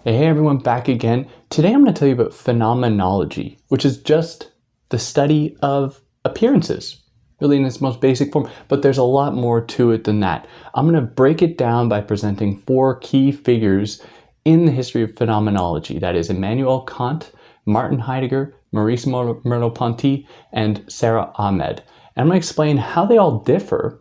Hey everyone, back again. Today I'm going to tell you about phenomenology, which is just the study of appearances, really in its most basic form, but there's a lot more to it than that. I'm going to break it down by presenting four key figures in the history of phenomenology. That is Immanuel Kant, Martin Heidegger, Maurice Merleau-Ponty, and Sara Ahmed. And I'm going to explain how they all differ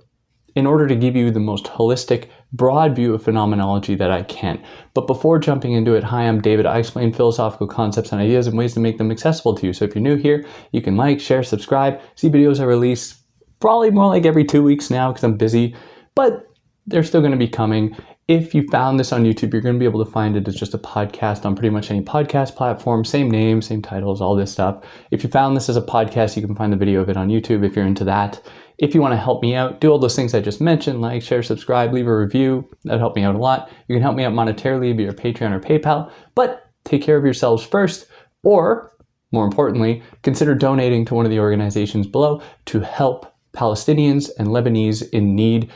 in order to give you the most holistic, broad view of phenomenology that I can. But before jumping into it, hi, I'm David. I explain philosophical concepts and ideas and ways to make them accessible to you. So if you're new here, you can like, share, subscribe, see videos I release probably more like every 2 weeks now because I'm busy, but they're still going to be coming. If you found this on YouTube, you're going to be able to find it as just a podcast on pretty much any podcast platform, same name, same titles, all this stuff. If you found this as a podcast, you can find the video of it on YouTube if you're into that. If you want to help me out, do all those things I just mentioned, like, share, subscribe, leave a review. That'd help me out a lot. You can help me out monetarily via Patreon or PayPal, but take care of yourselves first, or more importantly, consider donating to one of the organizations below to help Palestinians and Lebanese in need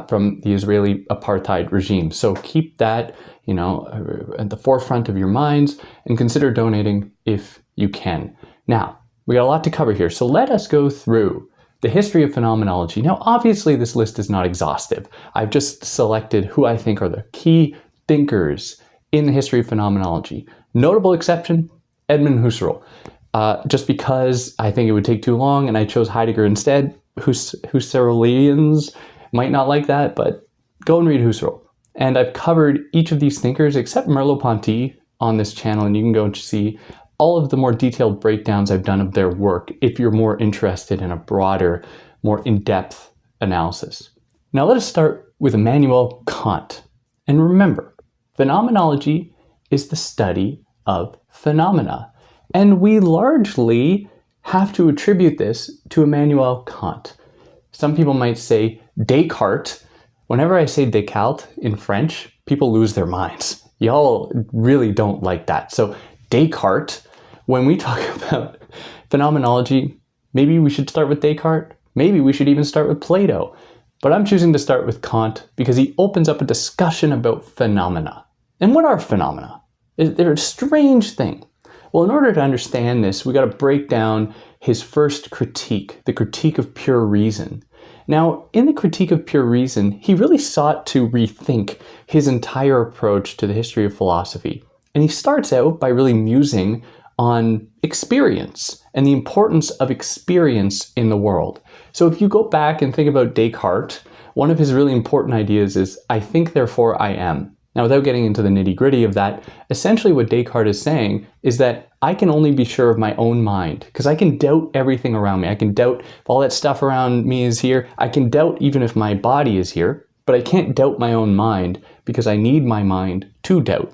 from the Israeli apartheid regime. So keep that, at the forefront of your minds and consider donating if you can. Now, we got a lot to cover here, so let us go through the history of phenomenology. Now, obviously, this list is not exhaustive. I've just selected who I think are the key thinkers in the history of phenomenology. Notable exception, Edmund Husserl. Just because I think it would take too long and I chose Heidegger instead. Husserlians might not like that, but go and read Husserl. And I've covered each of these thinkers except Merleau-Ponty on this channel, and you can go and see all of the more detailed breakdowns I've done of their work if you're more interested in a broader, more in-depth analysis. Now let us start with Immanuel Kant. And remember, phenomenology is the study of phenomena. And we largely have to attribute this to Immanuel Kant. Some people might say Descartes. Whenever I say Descartes in French, people lose their minds. Y'all really don't like that. So Descartes, when we talk about phenomenology, maybe we should start with Descartes. Maybe we should even start with Plato. But I'm choosing to start with Kant because he opens up a discussion about phenomena. And what are phenomena? They're a strange thing. Well, in order to understand this, we got to break down his first critique, the critique of pure reason. Now, in the critique of pure reason, he really sought to rethink his entire approach to the history of philosophy. And he starts out by really musing on experience and the importance of experience in the world. So if you go back and think about Descartes, one of his really important ideas is, I think, therefore I am. Now, without getting into the nitty-gritty of that, essentially what Descartes is saying is that I can only be sure of my own mind because I can doubt everything around me. I can doubt if all that stuff around me is here. I can doubt even if my body is here, but I can't doubt my own mind because I need my mind to doubt.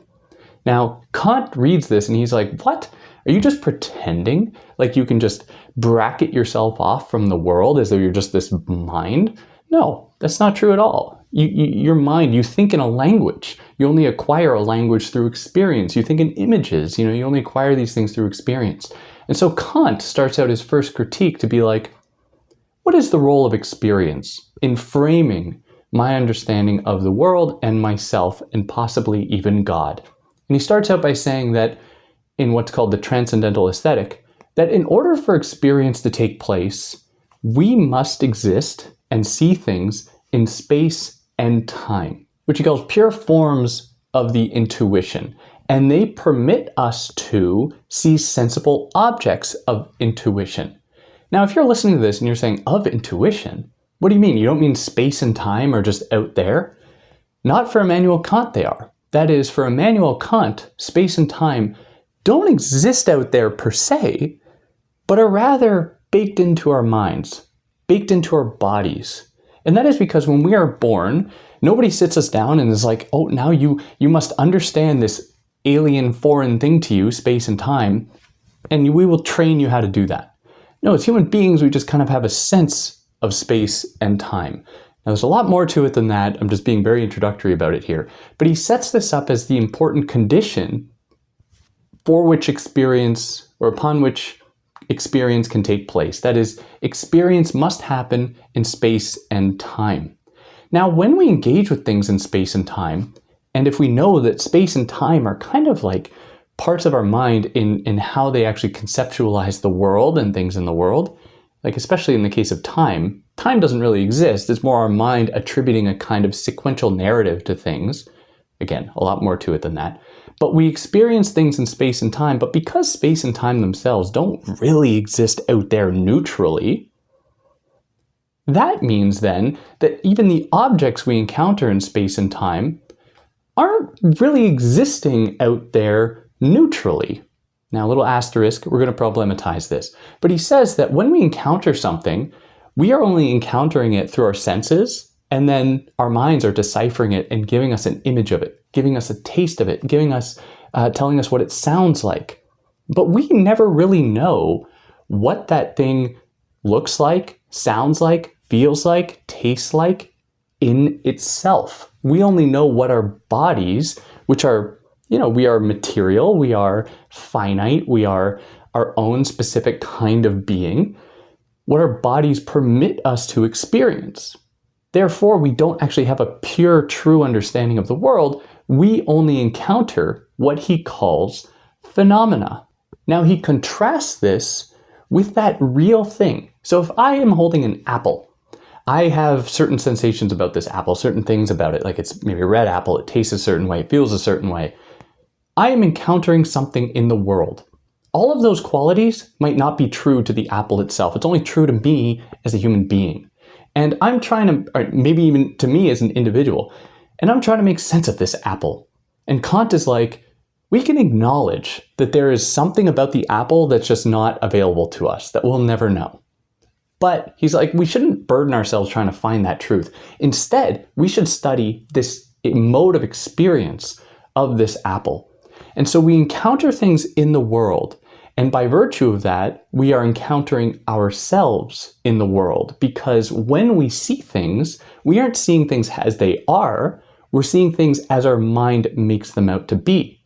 Now, Kant reads this and he's like, what? Are you just pretending like you can just bracket yourself off from the world as though you're just this mind? No, that's not true at all. Your mind, you think in a language. You only acquire a language through experience. You think in images, you only acquire these things through experience. And so Kant starts out his first critique to be like, what is the role of experience in framing my understanding of the world and myself and possibly even God? And he starts out by saying that in what's called the transcendental aesthetic, that in order for experience to take place, we must exist and see things in space and time, which he calls pure forms of the intuition. And they permit us to see sensible objects of intuition. Now, if you're listening to this and you're saying, of intuition, what do you mean? You don't mean space and time are just out there? Not for Immanuel Kant they are. That is, for Immanuel Kant, space and time don't exist out there per se, but are rather baked into our minds, baked into our bodies. And that is because when we are born, nobody sits us down and is like, oh, now you must understand this alien foreign thing to you, space and time, and we will train you how to do that. No, as human beings, we just kind of have a sense of space and time. Now, there's a lot more to it than that. I'm just being very introductory about it here. But he sets this up as the important condition for which experience, or upon which experience can take place. That is, experience must happen in space and time. Now, when we engage with things in space and time, And if we know that space and time are kind of like parts of our mind in how they actually conceptualize the world and things in the world, like especially in the case of time, time doesn't really exist. It's more our mind attributing a kind of sequential narrative to things. Again, a lot more to it than that. But we experience things in space and time, but because space and time themselves don't really exist out there neutrally, that means then that even the objects we encounter in space and time aren't really existing out there neutrally. Now, a little asterisk, we're going to problematize this. But he says that when we encounter something, we are only encountering it through our senses, and then our minds are deciphering it and giving us an image of it, giving us a taste of it, telling us what it sounds like. But we never really know what that thing looks like, sounds like, feels like, tastes like in itself. We only know what our bodies, which are, we are material, we are finite, we are our own specific kind of being, what our bodies permit us to experience. Therefore, we don't actually have a pure, true understanding of the world. We only encounter what he calls phenomena. Now, he contrasts this with that real thing. So if I am holding an apple, I have certain sensations about this apple, certain things about it, like it's maybe a red apple, it tastes a certain way, it feels a certain way. I am encountering something in the world. All of those qualities might not be true to the apple itself. It's only true to me as a human being. And I'm trying to, or maybe even to me as an individual, and I'm trying to make sense of this apple. And Kant is like, we can acknowledge that there is something about the apple that's just not available to us, that we'll never know. But he's like, we shouldn't burden ourselves trying to find that truth. Instead, we should study this mode of experience of this apple. And so we encounter things in the world. And by virtue of that, we are encountering ourselves in the world. Because when we see things, we aren't seeing things as they are. We're seeing things as our mind makes them out to be.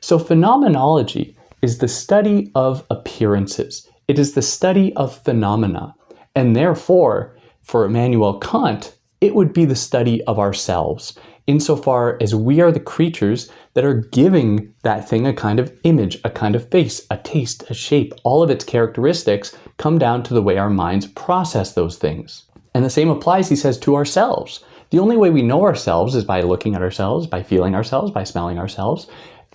So phenomenology is the study of appearances. It is the study of phenomena. And therefore, for Immanuel Kant, it would be the study of ourselves, insofar as we are the creatures that are giving that thing a kind of image, a kind of face, a taste, a shape. All of its characteristics come down to the way our minds process those things. And the same applies, he says, to ourselves. The only way we know ourselves is by looking at ourselves, by feeling ourselves, by smelling ourselves.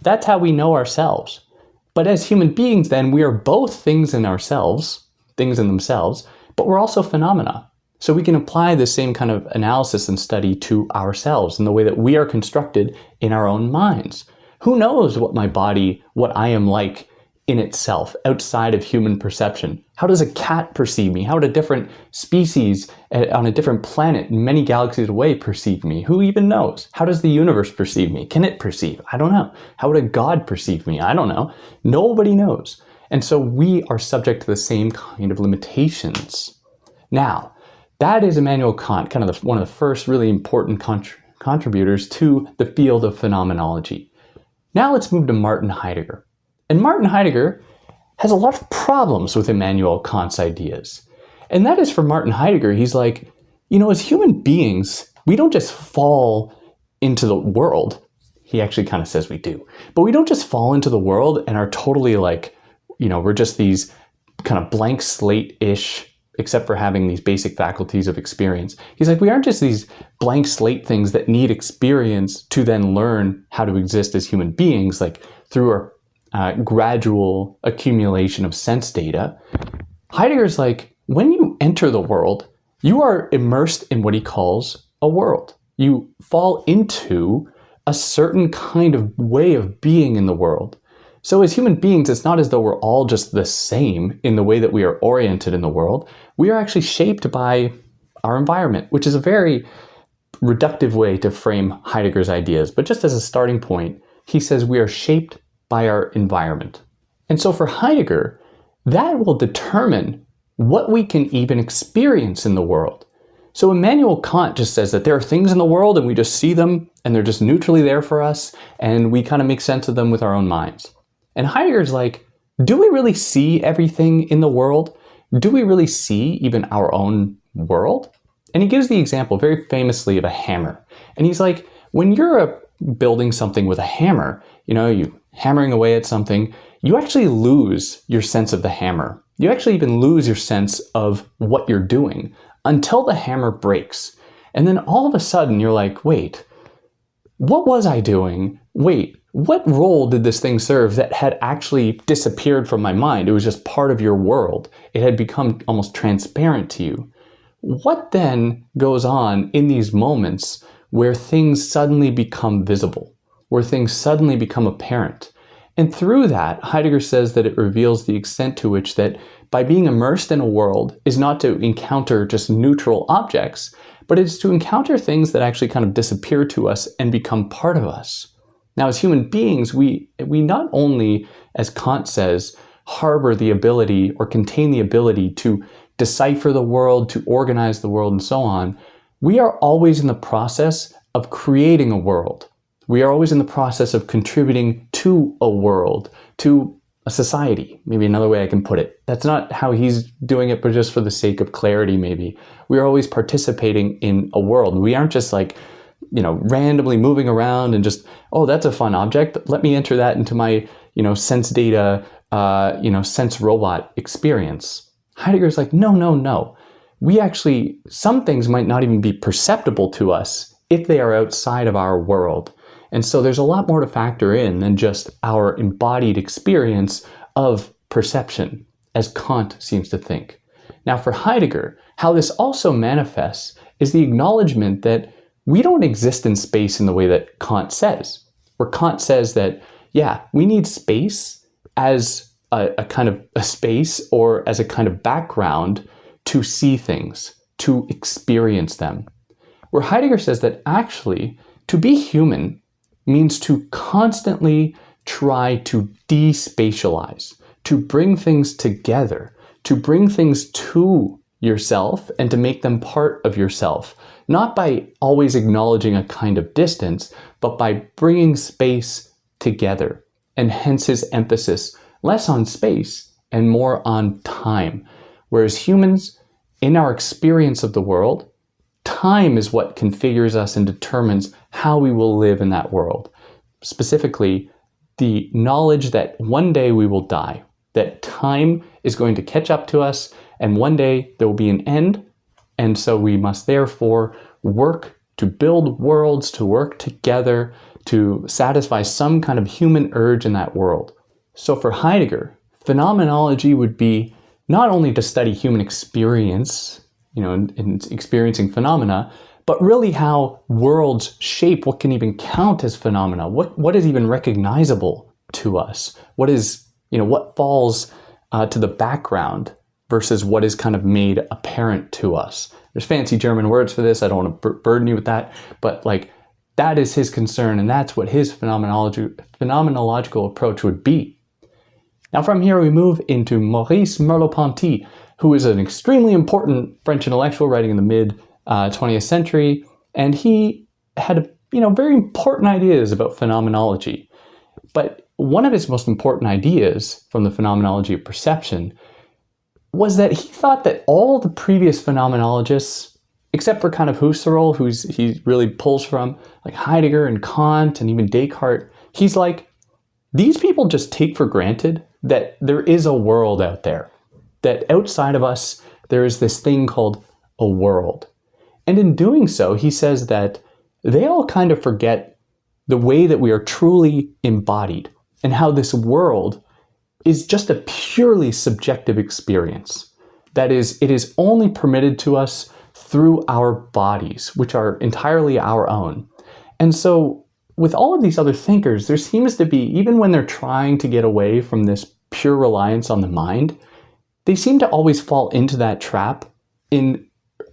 That's how we know ourselves. But as human beings, then, we are both things in ourselves, things in themselves, but we're also phenomena. So we can apply the same kind of analysis and study to ourselves in the way that we are constructed in our own minds. Who knows what my body, what I am like in itself, outside of human perception? How does a cat perceive me? How would a different species on a different planet many galaxies away perceive me? Who even knows? How does the universe perceive me? Can it perceive? I don't know. How would a god perceive me? I don't know. Nobody knows. And so we are subject to the same kind of limitations. Now, that is Immanuel Kant, kind of one of the first really important contributors to the field of phenomenology. Now let's move to Martin Heidegger. And Martin Heidegger has a lot of problems with Immanuel Kant's ideas. And that is, for Martin Heidegger, he's like, as human beings, we don't just fall into the world. He actually kind of says we do. But we don't just fall into the world and are totally like, we're just these kind of blank slate-ish, except for having these basic faculties of experience. He's like, we aren't just these blank slate things that need experience to then learn how to exist as human beings, like through our gradual accumulation of sense data. Heidegger's like, when you enter the world, you are immersed in what he calls a world. You fall into a certain kind of way of being in the world. So as human beings, it's not as though we're all just the same in the way that we are oriented in the world. We are actually shaped by our environment, which is a very reductive way to frame Heidegger's ideas. But just as a starting point, he says we are shaped by our environment. And so for Heidegger, that will determine what we can even experience in the world. So Immanuel Kant just says that there are things in the world and we just see them and they're just neutrally there for us and we kind of make sense of them with our own minds. And Heidegger's like, do we really see everything in the world? Do we really see even our own world? And he gives the example very famously of a hammer. And he's like, when you're building something with a hammer, you hammering away at something, you actually lose your sense of the hammer. You actually even lose your sense of what you're doing until the hammer breaks. And then all of a sudden you're like, wait, what was I doing? Wait, what role did this thing serve that had actually disappeared from my mind? It was just part of your world. It had become almost transparent to you. What then goes on in these moments where things suddenly become visible, where things suddenly become apparent? And through that, Heidegger says that it reveals the extent to which that by being immersed in a world is not to encounter just neutral objects, but it's to encounter things that actually kind of disappear to us and become part of us. Now, as human beings, we not only, as Kant says, harbor the ability or contain the ability to decipher the world, to organize the world, and so on, we are always in the process of creating a world. We are always in the process of contributing to a world, to a society, maybe another way I can put it. That's not how he's doing it, but just for the sake of clarity, maybe. We are always participating in a world. We aren't just like, randomly moving around and just, oh, that's a fun object. Let me enter that into my, sense data, sense robot experience. Heidegger's like, no. We actually, some things might not even be perceptible to us if they are outside of our world. And so there's a lot more to factor in than just our embodied experience of perception, as Kant seems to think. Now, for Heidegger, how this also manifests is the acknowledgement that we don't exist in space in the way that Kant says, where Kant says that, yeah, we need space as a kind of a space or as a kind of background to see things, to experience them. Where Heidegger says that actually, to be human means to constantly try to despatialize, to bring things together, to bring things to yourself and to make them part of yourself, not by always acknowledging a kind of distance, but by bringing space together. And hence his emphasis less on space and more on time. Whereas humans, in our experience of the world, time is what configures us and determines how we will live in that world. Specifically, the knowledge that one day we will die, that time is going to catch up to us, and one day there will be an end, and so we must therefore work to build worlds, to work together, to satisfy some kind of human urge in that world. So for Heidegger, phenomenology would be not only to study human experience, in experiencing phenomena, but really how worlds shape what can even count as phenomena. What is even recognizable to us? What is, what falls to the background versus what is kind of made apparent to us? There's fancy German words for this. I don't want to burden you with that, but that is his concern, and that's what his phenomenological approach would be. Now from here we move into Maurice Merleau-Ponty, who is an extremely important French intellectual writing in the mid-20th century, and he had very important ideas about phenomenology. But one of his most important ideas from the phenomenology of perception was that he thought that all the previous phenomenologists, except for kind of Husserl, he really pulls from, like Heidegger and Kant and even Descartes, he's like, these people just take for granted that there is a world out there, that outside of us, there is this thing called a world. And in doing so, he says that they all kind of forget the way that we are truly embodied and how this world is just a purely subjective experience. That is, it is only permitted to us through our bodies, which are entirely our own. And so with all of these other thinkers, there seems to be, even when they're trying to get away from this pure reliance on the mind, they seem to always fall into that trap in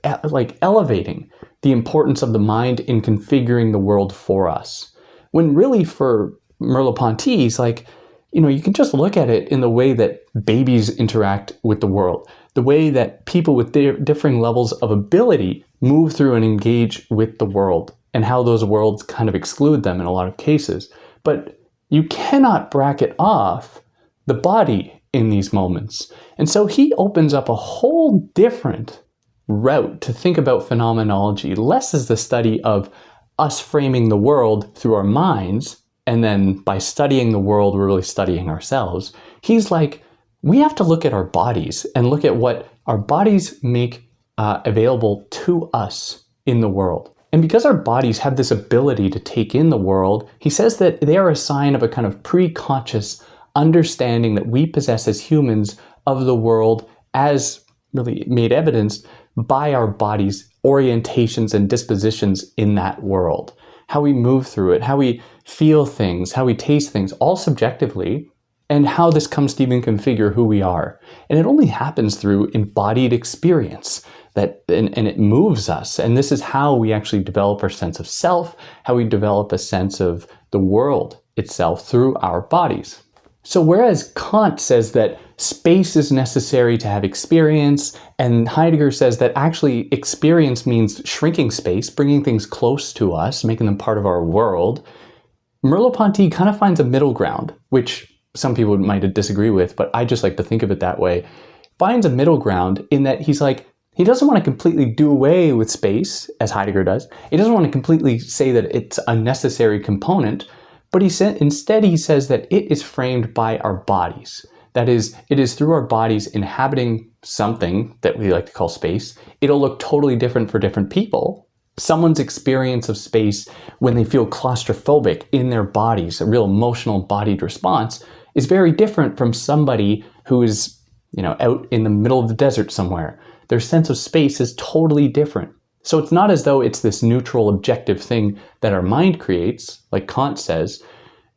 elevating the importance of the mind in configuring the world for us. When really for Merleau-Ponty, he's like, you can just look at it in the way that babies interact with the world, the way that people with differing levels of ability move through and engage with the world, and how those worlds kind of exclude them in a lot of cases. But you cannot bracket off the body in these moments. And so he opens up a whole different route to think about phenomenology, less as the study of us framing the world through our minds, and then by studying the world, we're really studying ourselves. He's like, we have to look at our bodies and look at what our bodies make available to us in the world. And because our bodies have this ability to take in the world, he says that they are a sign of a kind of pre-conscious understanding that we possess as humans of the world, as really made evidenced by our bodies' orientations and dispositions in that world. How we move through it, how we feel things, how we taste things, all subjectively, and how this comes to even configure who we are. And it only happens through embodied experience, and it moves us. And this is how we actually develop our sense of self, how we develop a sense of the world itself through our bodies. So whereas Kant says that space is necessary to have experience, and Heidegger says that actually experience means shrinking space, bringing things close to us, making them part of our world, Merleau-Ponty kind of finds a middle ground, which some people might disagree with, but I just like to think of it that way. Finds a middle ground in that he's like, he doesn't want to completely do away with space, as Heidegger does. He doesn't want to completely say that it's a necessary component, but instead he says that it is framed by our bodies. That is, it is through our bodies inhabiting something that we like to call space. It'll look totally different for different people. Someone's experience of space when they feel claustrophobic in their bodies, a real emotional embodied response, is very different from somebody who is, out in the middle of the desert somewhere. Their sense of space is totally different. So it's not as though it's this neutral, objective thing that our mind creates, like Kant says,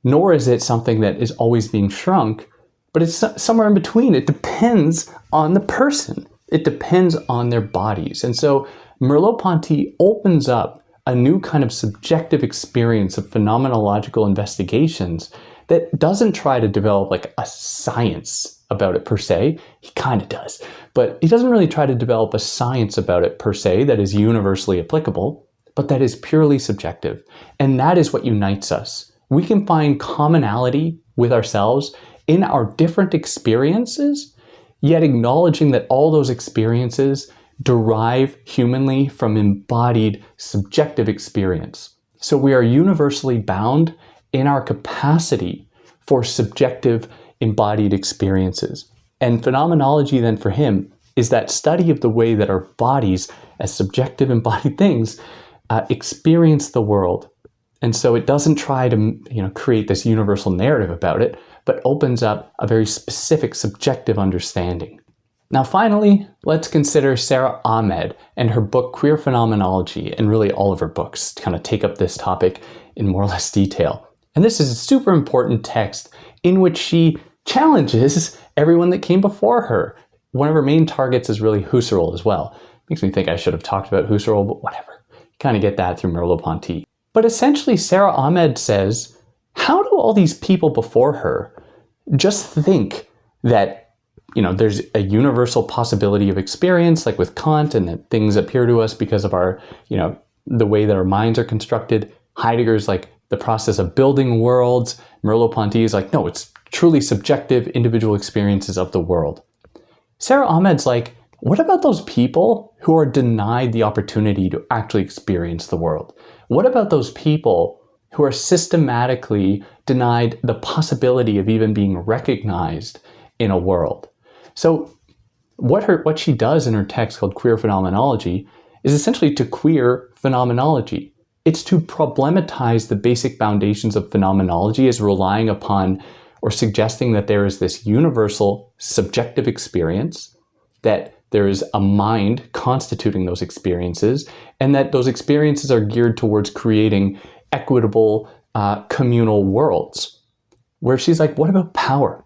nor is it something that is always being shrunk, but it's somewhere in between. It depends on the person. It depends on their bodies. And so Merleau-Ponty opens up a new kind of subjective experience of phenomenological investigations that doesn't try to develop like a science about it per se. He kind of does, but he doesn't really try to develop a science about it per se that is universally applicable, but that is purely subjective. And that is what unites us. We can find commonality with ourselves in our different experiences, yet acknowledging that all those experiences derive humanly from embodied subjective experience. So we are universally bound in our capacity for subjective embodied experiences. And phenomenology then for him is that study of the way that our bodies as subjective embodied things experience the world. And so it doesn't try to create this universal narrative about it, but opens up a very specific subjective understanding. Now finally, let's consider Sara Ahmed and her book Queer Phenomenology, and really all of her books kind of take up this topic in more or less detail. And this is a super important text in which she challenges everyone that came before her. One of her main targets is really Husserl as well. Makes me think I should have talked about Husserl, but whatever. You kind of get that through Merleau-Ponty. But essentially, Sara Ahmed says, how do all these people before her just think that, there's a universal possibility of experience, like with Kant, and that things appear to us because of our, the way that our minds are constructed. Heidegger's like the process of building worlds. Merleau-Ponty is like, no, it's truly subjective individual experiences of the world. Sara Ahmed's like, what about those people who are denied the opportunity to actually experience the world? What about those people who are systematically denied the possibility of even being recognized in a world? So what she does in her text called Queer Phenomenology is essentially to queer phenomenology. It's to problematize the basic foundations of phenomenology as relying upon or suggesting that there is this universal subjective experience, that there is a mind constituting those experiences, and that those experiences are geared towards creating equitable communal worlds. Where she's like, what about power?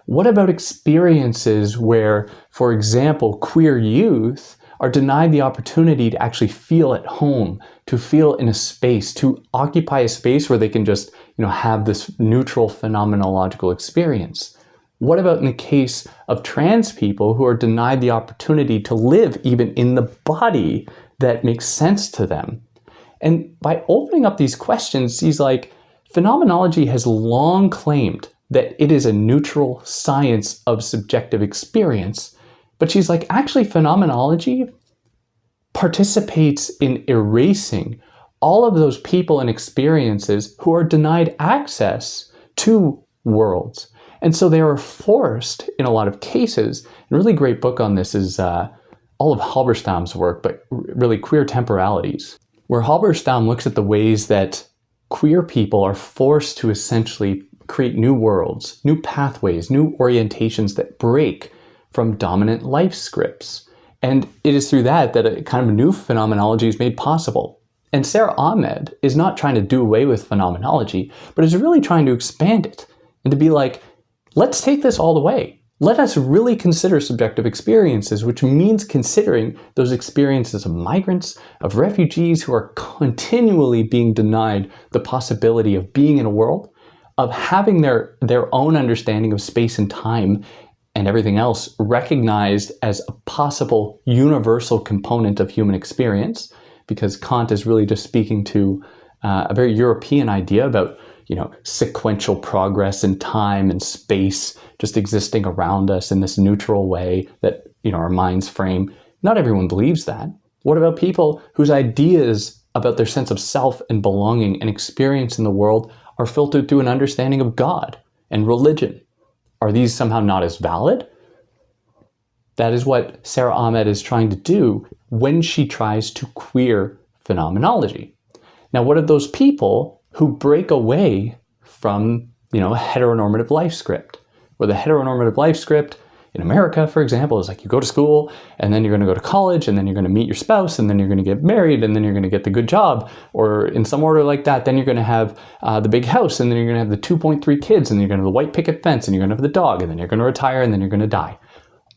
What about experiences where, for example, queer youth are denied the opportunity to actually feel at home, to feel in a space, to occupy a space where they can just, have this neutral phenomenological experience? What about in the case of trans people who are denied the opportunity to live even in the body that makes sense to them? And by opening up these questions, he's like, phenomenology has long claimed that it is a neutral science of subjective experience. But she's like, actually, phenomenology participates in erasing all of those people and experiences who are denied access to worlds. And so they are forced, in a lot of cases, a really great book on this is all of Halberstam's work, but really Queer Temporalities, where Halberstam looks at the ways that queer people are forced to essentially create new worlds, new pathways, new orientations that break from dominant life scripts. And it is through that a kind of new phenomenology is made possible. And Sara Ahmed is not trying to do away with phenomenology, but is really trying to expand it and to be like, let's take this all the way. Let us really consider subjective experiences, which means considering those experiences of migrants, of refugees who are continually being denied the possibility of being in a world, of having their own understanding of space and time and everything else recognized as a possible universal component of human experience, because Kant is really just speaking to a very European idea about sequential progress in time and space just existing around us in this neutral way that, our minds frame. Not everyone believes that. What about people whose ideas about their sense of self and belonging and experience in the world are filtered through an understanding of God and religion? Are these somehow not as valid? That is what Sara Ahmed is trying to do when she tries to queer phenomenology. Now, what are those people who break away from, a heteronormative life script? Where the heteronormative life script in America, for example, is like you go to school and then you're going to go to college and then you're going to meet your spouse and then you're going to get married and then you're going to get the good job, or in some order like that. Then you're going to have the big house and then you're going to have the 2.3 kids and then you're going to have the white picket fence and you're going to have the dog and then you're going to retire and then you're going to die.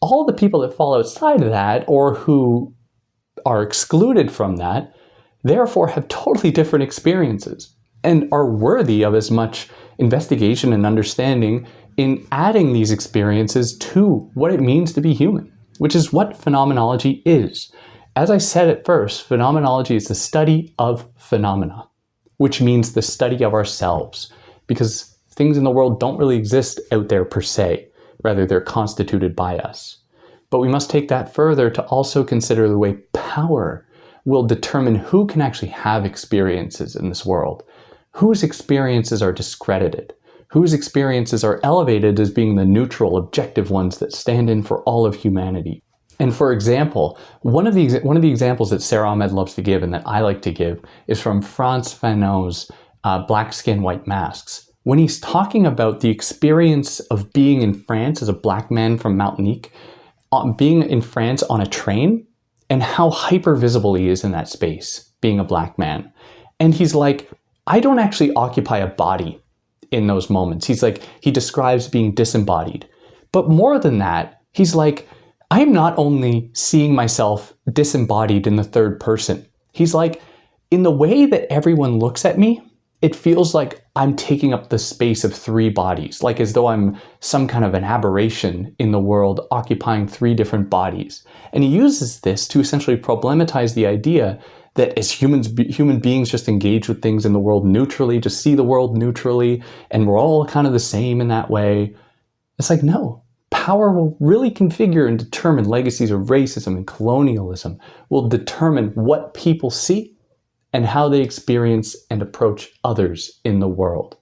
All the people that fall outside of that or who are excluded from that, therefore have totally different experiences and are worthy of as much investigation and understanding in adding these experiences to what it means to be human, which is what phenomenology is. As I said at first, phenomenology is the study of phenomena, which means the study of ourselves, because things in the world don't really exist out there per se, rather they're constituted by us. But we must take that further to also consider the way power will determine who can actually have experiences in this world, whose experiences are discredited, whose experiences are elevated as being the neutral, objective ones that stand in for all of humanity. And for example, one of the examples that Sara Ahmed loves to give and that I like to give is from Frantz Fanon's Black Skin, White Masks. When he's talking about the experience of being in France as a black man from Martinique, being in France on a train, and how hyper visible he is in that space, being a black man. And he's like, I don't actually occupy a body in those moments. He's like, he describes being disembodied. But more than that, he's like, I am not only seeing myself disembodied in the third person. He's like, in the way that everyone looks at me, it feels like I'm taking up the space of three bodies, like as though I'm some kind of an aberration in the world occupying three different bodies. And he uses this to essentially problematize the idea that as human beings just engage with things in the world neutrally, just see the world neutrally, and we're all kind of the same in that way. It's like, no, power will really configure and determine legacies of racism and colonialism, will determine what people see and how they experience and approach others in the world.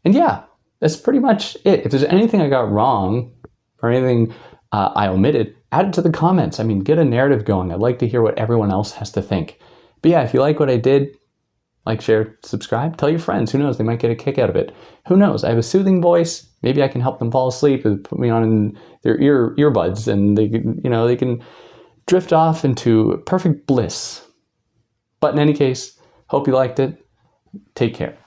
And yeah, that's pretty much it. If there's anything I got wrong or anything I omitted, add it to the comments. I mean, get a narrative going. I'd like to hear what everyone else has to think. But yeah, if you like what I did, like, share, subscribe, tell your friends. Who knows? They might get a kick out of it. Who knows? I have a soothing voice. Maybe I can help them fall asleep and put me on their earbuds, and they can drift off into perfect bliss. But in any case, hope you liked it. Take care.